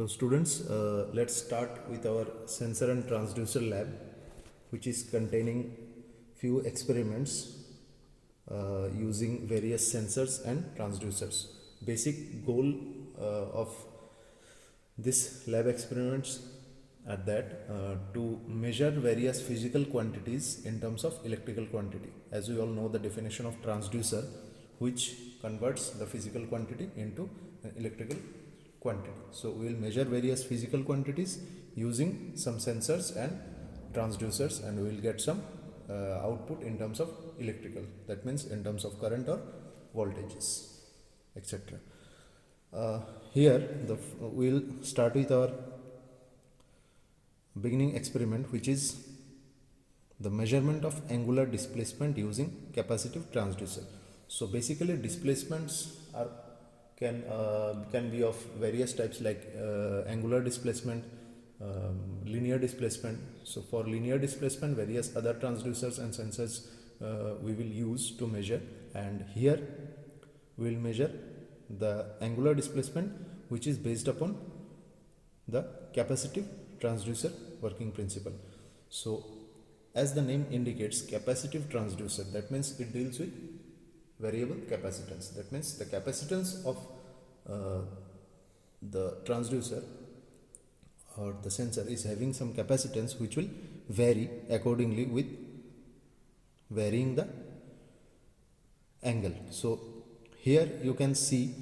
So students, let's start with our sensor and transducer lab, which is containing few experiments using various sensors and transducers. Basic goal of this lab experiments are that to measure various physical quantities in terms of electrical quantity. As we all know, the definition of transducer, which converts the physical quantity into electrical quantity. So we will measure various physical quantities using some sensors and transducers, and we will get some output in terms of electrical, that means in terms of current or voltages, etc. Here we'll start with our beginning experiment, which is the measurement of angular displacement using capacitive transducer. So basically displacements are can be of various types, like angular displacement, linear displacement. So for linear displacement, various other transducers and sensors we will use to measure, and here we will measure the angular displacement, which is based upon the capacitive transducer working principle. So as the name indicates, capacitive transducer, that means it deals with variable capacitance. That means the capacitance of the transducer or the sensor is having some capacitance which will vary accordingly with varying the angle. So here you can see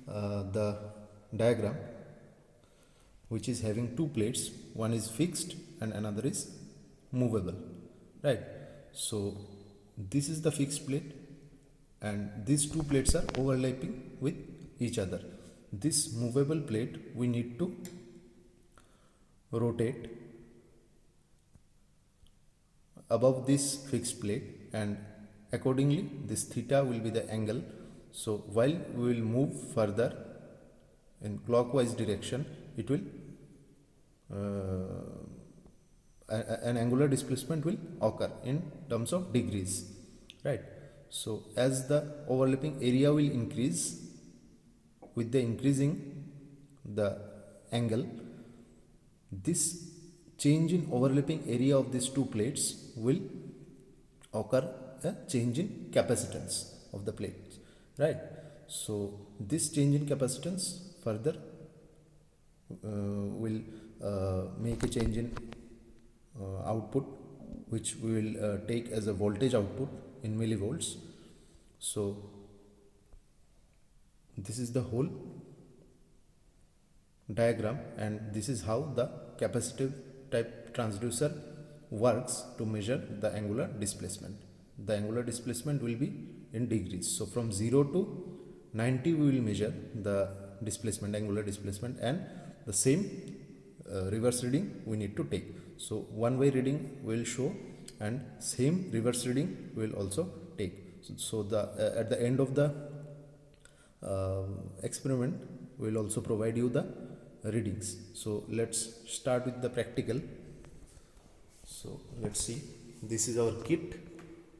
the diagram, which is having two plates. One is fixed and another is movable, right? So this is the fixed plate, and these two plates are overlapping with each other. This movable plate we need to rotate above this fixed plate, and accordingly this theta will be the angle. So while we will move further in clockwise direction, it will an angular displacement will occur in terms of degrees, right? So as the overlapping area will increase, with the increasing the angle, this change in overlapping area of these two plates will occur a change in capacitance of the plates, right? So this change in capacitance further will make a change in output, which we will take as a voltage output in millivolts. So this is the whole diagram, and this is how the capacitive type transducer works to measure the angular displacement. The angular displacement will be in degrees. So from 0 to 90 we will measure the displacement, angular displacement, and the same reverse reading we need to take. So one way reading will show, and same reverse reading will also take. So the at the end of the experiment we will also provide you the readings. So let's start with the practical. So let's see, this is our kit,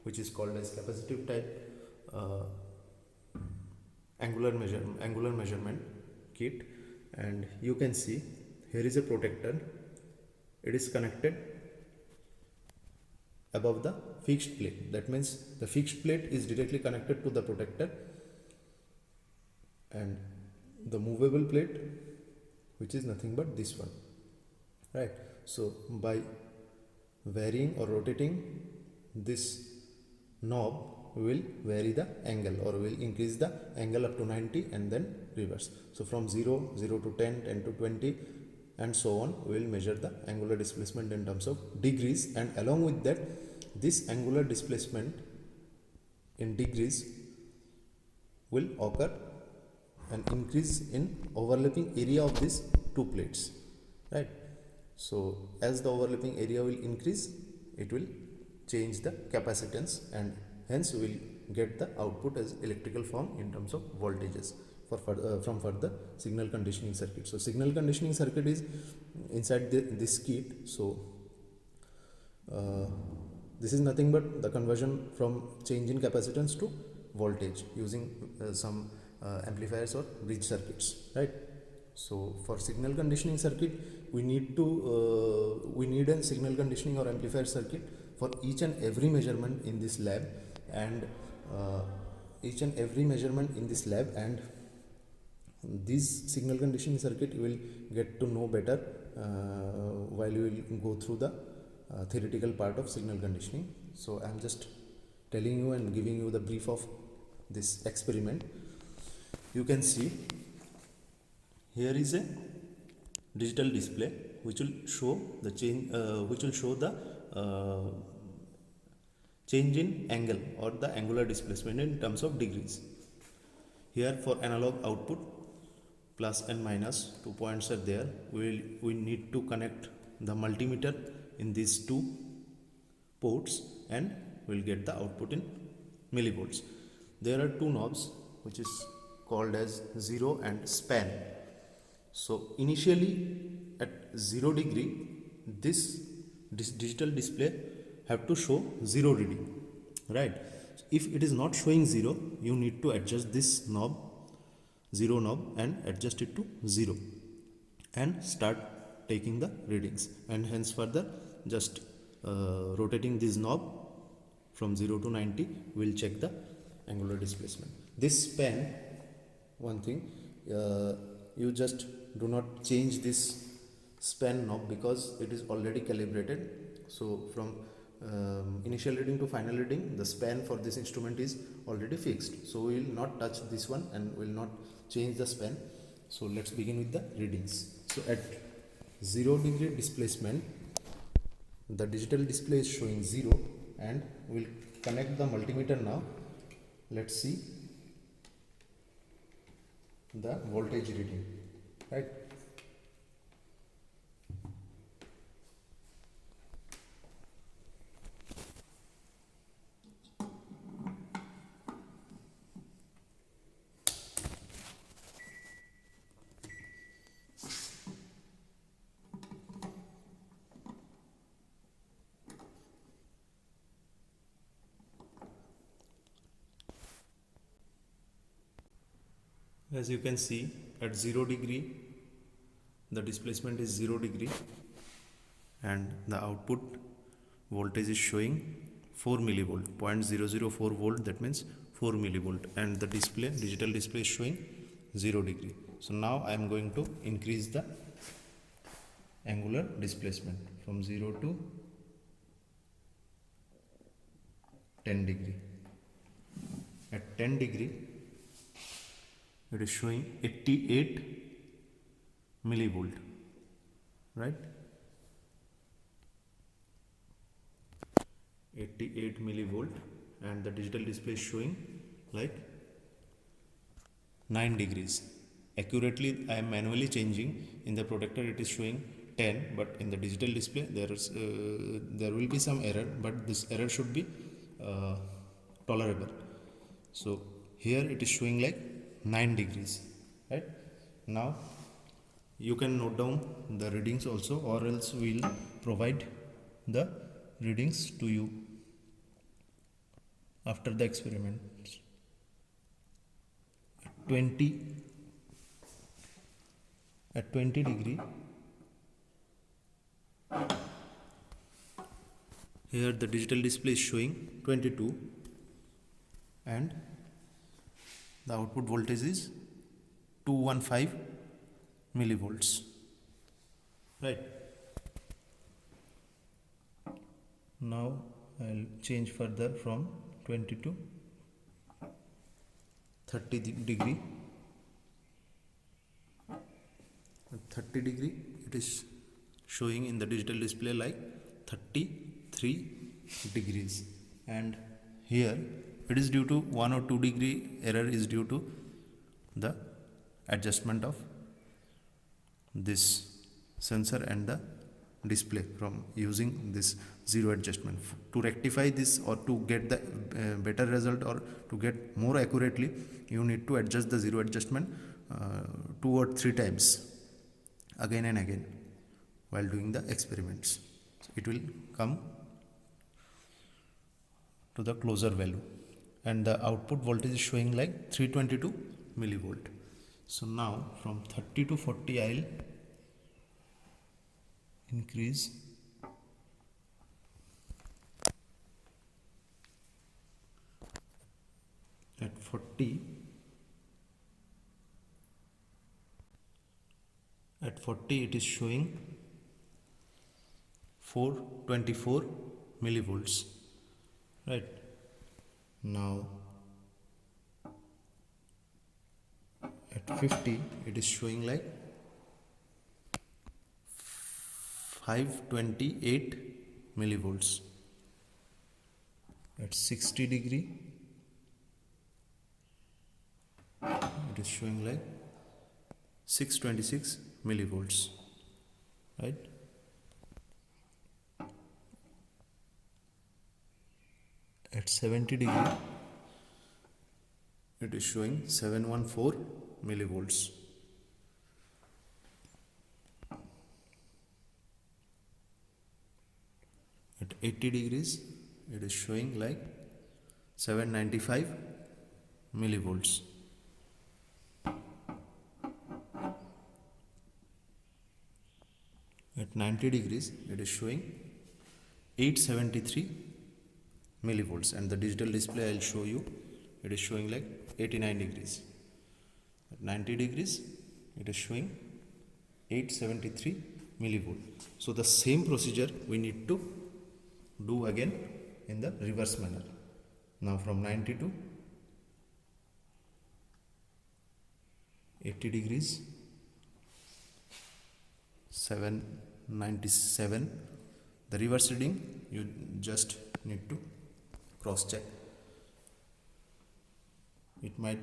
which is called as capacitive type angular measurement kit, and you can see here is a protector. It is connected above the fixed plate. That means the fixed plate is directly connected to the protector, and the movable plate, which is nothing but this one, right? So by varying or rotating this knob, we will vary the angle, or will increase the angle up to 90 and then reverse. So from 0 to 10, 10 to 20 and so on, we will measure the angular displacement in terms of degrees, and along with that, this angular displacement in degrees will occur an increase in overlapping area of these two plates, right? So as the overlapping area will increase, it will change the capacitance, and hence we will get the output as electrical form in terms of voltages from further signal conditioning circuit. So signal conditioning circuit is inside this kit. So this is nothing but the conversion from change in capacitance to voltage using some amplifiers or bridge circuits, right? So for signal conditioning circuit, we need a signal conditioning or amplifier circuit for each and every measurement in this lab, and this signal conditioning circuit you will get to know better while you will go through the theoretical part of signal conditioning. So I am just telling you and giving you the brief of this experiment. You can see here is a digital display which will show the change in angle or the angular displacement in terms of degrees. Here for analog output, plus and minus 2 points are there. We need to connect the multimeter in these two ports and we'll get the output in millivolts. There are two knobs which is called as 0 and span. So initially at 0 degree this digital display have to show 0 reading, right? If it is not showing 0, you need to adjust this knob, 0 knob, and adjust it to 0 and start taking the readings, and hence further just rotating this knob from 0 to 90 will check the angular displacement. This span, one thing, you just do not change this span knob because it is already calibrated. So from initial reading to final reading, the span for this instrument is already fixed. So we will not touch this one and will not change the span. So let's begin with the readings. So at 0 degree displacement, the digital display is showing 0, and we'll connect the multimeter now. Let's see the voltage reading, right? As you can see, at 0 degree the displacement is 0 degree and the output voltage is showing 4 millivolt, 0.004 volt, that means 4 millivolt, and the digital display is showing 0 degree. So now I am going to increase the angular displacement from 0 to 10 degree. At 10 degree it is showing 88 millivolt, right? 88 millivolt, and the digital display is showing like 9 degrees. Accurately I am manually changing. In the protector it is showing 10, but in the digital display there will be some error, but this error should be tolerable. So here it is showing like 9 degrees, right? Now you can note down the readings also, or else we'll provide the readings to you after the experiment. At 20 degree, here the digital display is showing 22 and the output voltage is 215 millivolts, right? Now I'll change further from 20 to 30 degree. At 30 degree it is showing in the digital display like 33 degrees, and here it is due to 1 or 2 degree error is due to the adjustment of this sensor and the display from using this 0 adjustment. To rectify this or to get the better result or to get more accurately, you need to adjust the 0 adjustment 2 or 3 times again and again while doing the experiments. So it will come to the closer value, and the output voltage is showing like 322 millivolt. So now from 30 to 40 I'll increase. At 40 it is showing 424 millivolts, right? Now at 50 it is showing like 528 millivolts. At 60 degree it is showing like 626 millivolts, right? At 70 degree it is showing 714 millivolts. At 80 degrees it is showing like 795 millivolts. At 90 degrees it is showing 873 millivolts, and the digital display I'll show you, it is showing like 89 degrees. At 90 degrees it is showing 873 millivolt. So the same procedure we need to do again in the reverse manner. Now from 90 to 80 degrees, 797. The reverse reading you just need to cross check. It might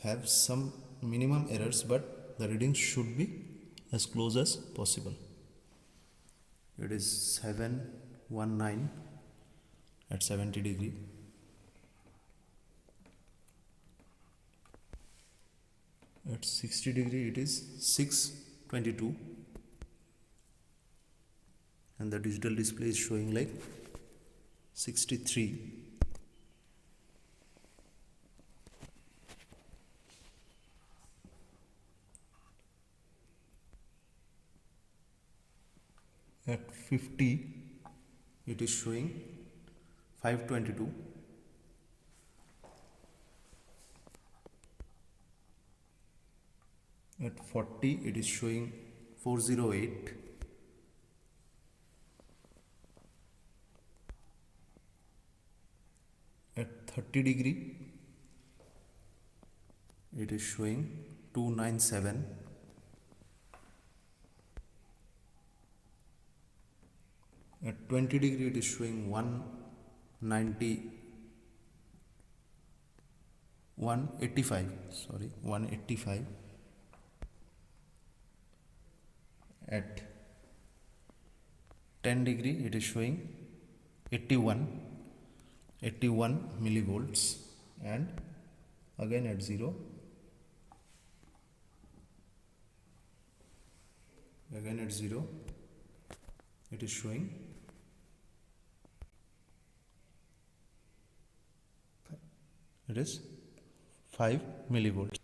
have some minimum errors, but the reading should be as close as possible. It is 719 at 70 degree. At 60 degree it is 622, and the digital display is showing like 63. At 50 it is showing 522. At 40 it is showing 408. At 30 degree it is showing 297. At 20 degree it is showing 185. At 10 degree it is showing 81 millivolts, and again at 0, it is showing it is 5 millivolts.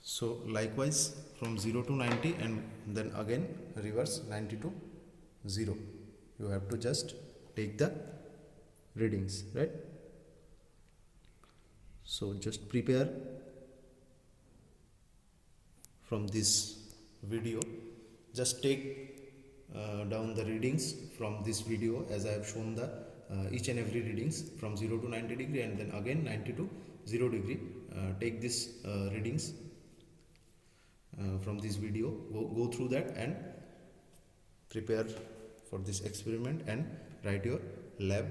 So likewise from 0 to 90, and then again reverse 90 to 0. You have to just take the readings, right? So just prepare from this video. Just take down the readings from this video, as I have shown the each and every readings from 0 to 90 degree, and then again 90 to 0 degree. Take this readings from this video, go through that and prepare for this experiment and write your lab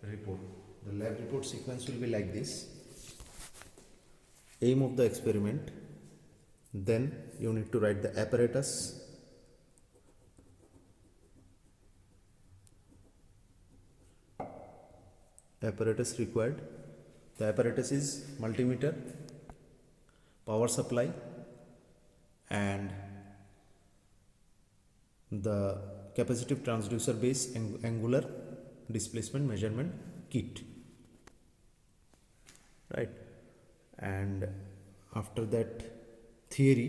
report. The lab report sequence will be like this: aim of the experiment, then you need to write the apparatus, required. The apparatus is multimeter, power supply, and the capacitive transducer base angular displacement measurement kit, right? And after that theory.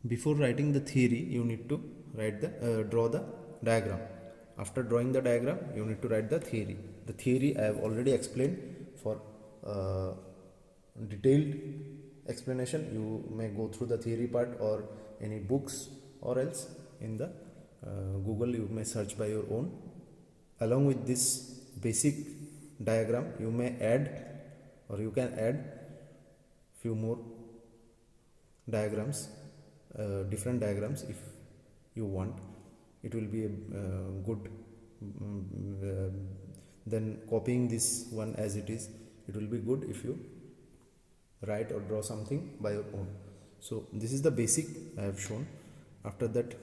Before writing the theory, you need to draw the diagram. After drawing the diagram, you need to write the theory. The theory I have already explained. For detailed explanation, you may go through the theory part or any books, or else in the Google you may search by your own. Along with this basic diagram, you may add, or you can add few more diagrams, different diagrams if you want. It will be a good then copying this one as it is, it will be good if you write or draw something by your own. So this is the basic I have shown. After that,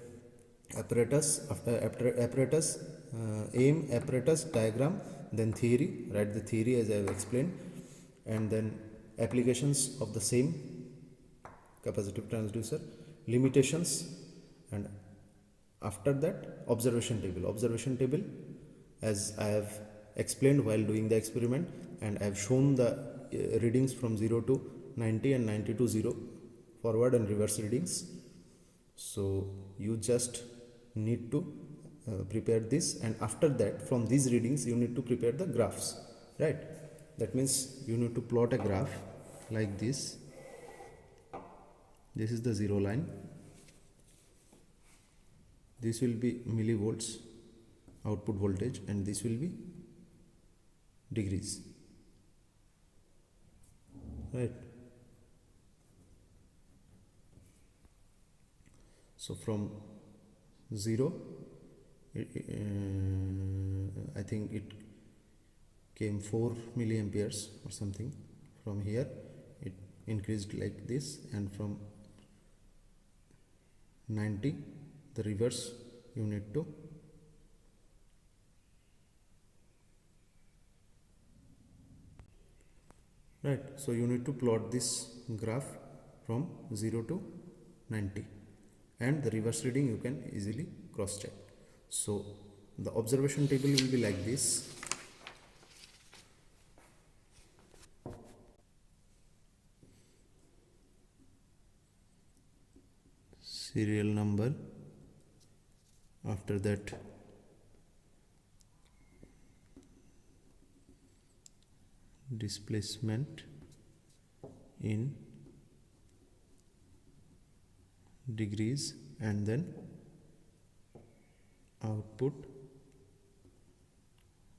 apparatus, aim, apparatus, diagram, then theory, write the theory as I have explained, and then applications of the same capacitive transducer, limitations, and after that observation table as I have explained while doing the experiment, and I have shown the readings from 0 to 90 and 90 to 0, forward and reverse readings. So you just need to prepare this, and after that from these readings you need to prepare the graphs, right? That means you need to plot a graph like this. This is the zero line. This will be millivolts output voltage, and this will be degrees, right? So from 0, I think it came 4 milliamperes or something. From here it increased like this, and from 90 the reverse you need to right. So you need to plot this graph from 0 to 90, and the reverse reading you can easily cross check. So the observation table will be like this. Serial number, after that displacement in degrees, and then output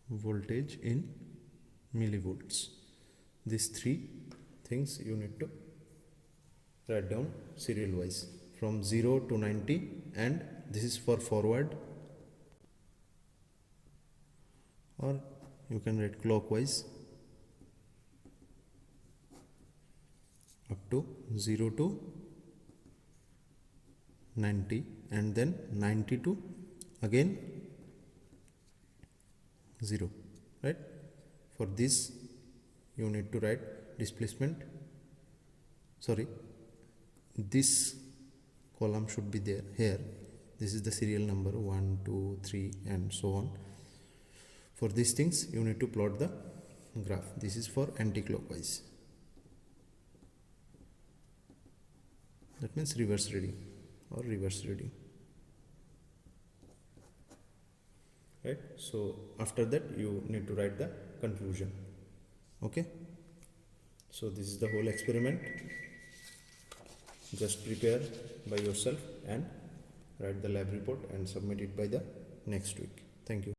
voltage in millivolts. These three things you need to write down serial wise from 0 to 90, and this is for forward, or you can write clockwise up to 0 to 90, and then 90 to again 0, right? For this you need to write displacement, sorry, this column should be there here. This is the serial number 1, 2, 3 and so on. For these things you need to plot the graph. This is for anti-clockwise, that means reverse reading or reverse reading, right? So after that you need to write the conclusion. Okay, so this is the whole experiment. Just prepare by yourself and write the lab report and submit it by the next week. Thank you.